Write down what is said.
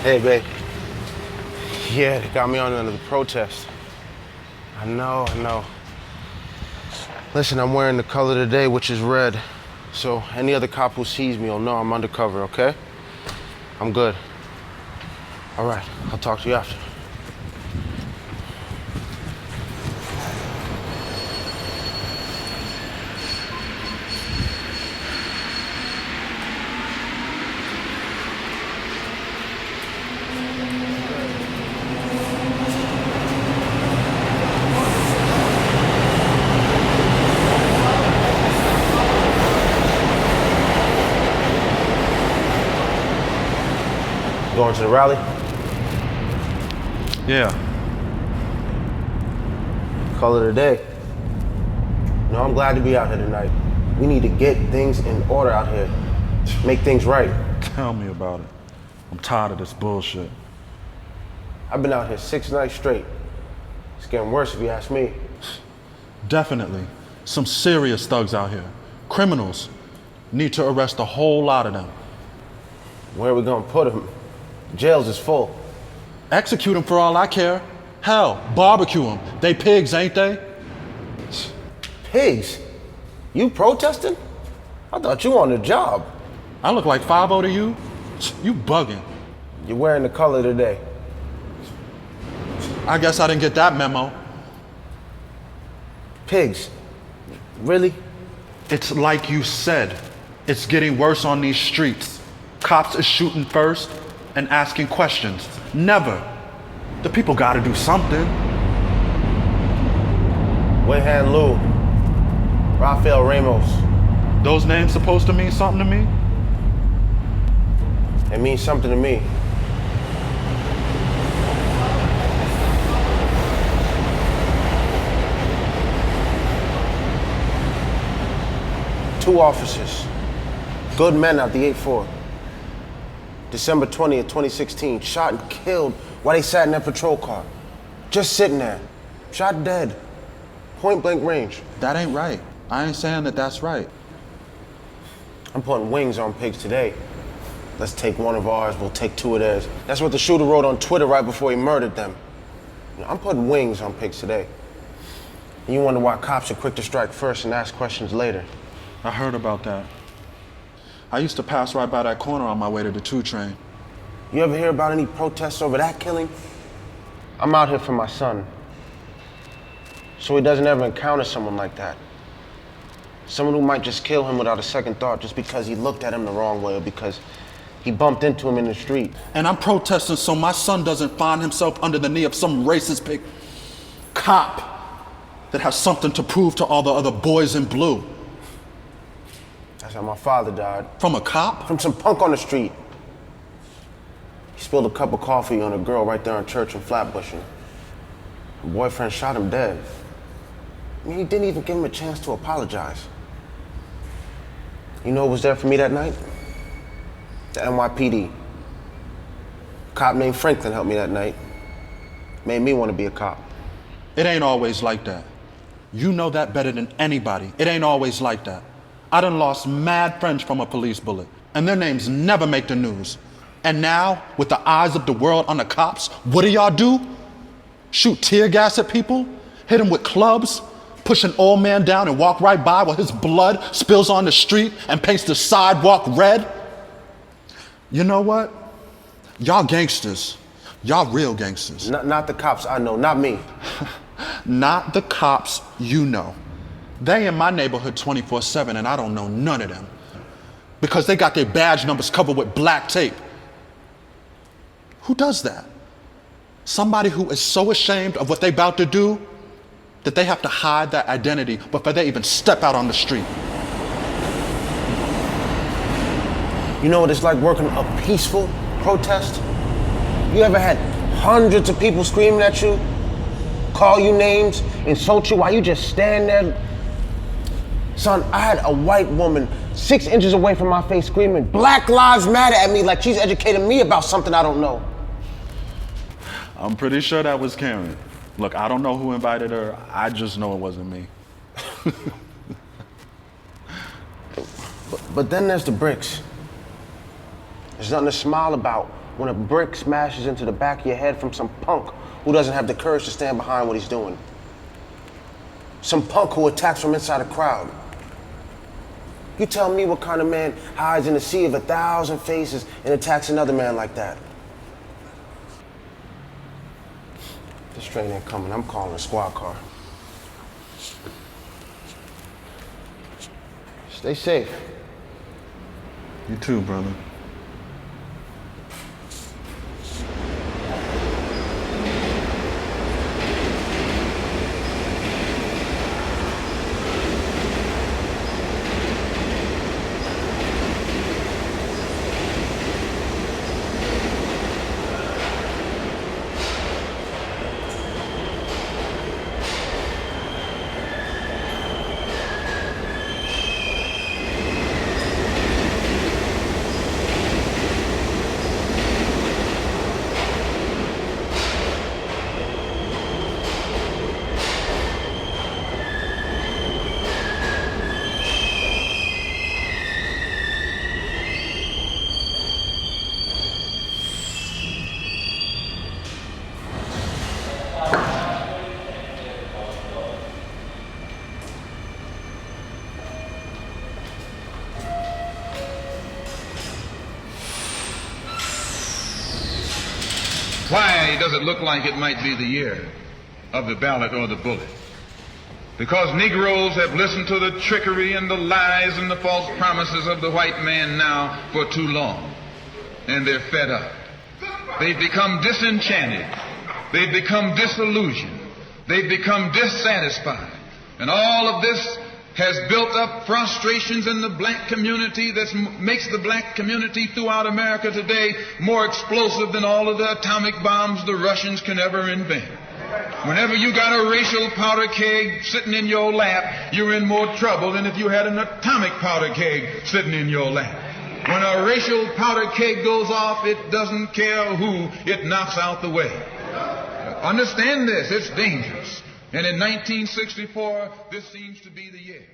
Hey, babe. Yeah, they got me on under the protest. I know. Listen, I'm wearing the color today, which is red. So any other cop who sees me will know I'm undercover, okay? I'm good. All right, I'll talk to you after. Going to the rally? Yeah. Color of the day. No, I'm glad to be out here tonight. We need to get things in order out here. Make things right. Tell me about it. I'm tired of this bullshit. I've been out here 6 nights straight. It's getting worse if you ask me. Definitely. Some serious thugs out here. Criminals. Need to arrest a whole lot of them. Where are we gonna put them? Jails is full. Execute them for all I care. Hell, barbecue them. They pigs, ain't they? Pigs? You protesting? I thought you were on the job. I look like 5-0 to you? You bugging. You're wearing the color today. I guess I didn't get that memo. Pigs? Really? It's like you said. It's getting worse on these streets. Cops is shooting first and asking questions. Never. The people gotta do something. Wayhan Lou. Rafael Ramos. Those names supposed to mean something to me? It means something to me. Two officers. Good men out the 8-4. December 20th, 2016, shot and killed while they sat in their patrol car. Just sitting there, shot dead, point blank range. That ain't right. I ain't saying that that's right. I'm putting wings on pigs today. Let's take one of ours, we'll take 2 of theirs. That's what the shooter wrote on Twitter right before he murdered them. You know, I'm putting wings on pigs today. And you wonder why cops are quick to strike first and ask questions later. I heard about that. I used to pass right by that corner on my way to the 2 train. You ever hear about any protests over that killing? I'm out here for my son. So he doesn't ever encounter someone like that. Someone who might just kill him without a second thought just because he looked at him the wrong way or because he bumped into him in the street. And I'm protesting so my son doesn't find himself under the knee of some racist pig cop that has something to prove to all the other boys in blue. That's how my father died. From a cop? From some punk on the street. He spilled a cup of coffee on a girl right there in Church and Flatbush. Her boyfriend shot him dead. I mean, he didn't even give him a chance to apologize. You know who was there for me that night? The NYPD. A cop named Franklin helped me that night. Made me want to be a cop. It ain't always like that. You know that better than anybody. It ain't always like that. I done lost mad friends from a police bullet, and their names never make the news. And now, with the eyes of the world on the cops, what do y'all do? Shoot tear gas at people? Hit them with clubs? Push an old man down and walk right by while his blood spills on the street and paints the sidewalk red? You know what? Y'all gangsters. Y'all real gangsters. Not the cops I know, not me. Not the cops you know. They in my neighborhood 24/7 and I don't know none of them. Because they got their badge numbers covered with black tape. Who does that? Somebody who is so ashamed of what they about to do that they have to hide that identity before they even step out on the street. You know what it's like working a peaceful protest? You ever had hundreds of people screaming at you, call you names, insult you while you just stand there? Son, I had a white woman 6 inches away from my face screaming, "Black Lives Matter" at me like she's educating me about something I don't know. I'm pretty sure that was Karen. Look, I don't know who invited her. I just know it wasn't me. But then there's the bricks. There's nothing to smile about when a brick smashes into the back of your head from some punk who doesn't have the courage to stand behind what he's doing. Some punk who attacks from inside a crowd. You tell me what kind of man hides in a sea of 1,000 faces and attacks another man like that. This train ain't coming. I'm calling a squad car. Stay safe. You too, brother. Why does it look like it might be the year of the ballot or the bullet? Because Negroes have listened to the trickery and the lies and the false promises of the white man now for too long. And they're fed up. They've become disenchanted. They've become disillusioned. They've become dissatisfied. And all of this has built up frustrations in the black community that makes the black community throughout America today more explosive than all of the atomic bombs the Russians can ever invent. Whenever you got a racial powder keg sitting in your lap, you're in more trouble than if you had an atomic powder keg sitting in your lap. When a racial powder keg goes off, it doesn't care who it knocks out the way. Understand this, it's dangerous. And in 1964, this seems to be the year.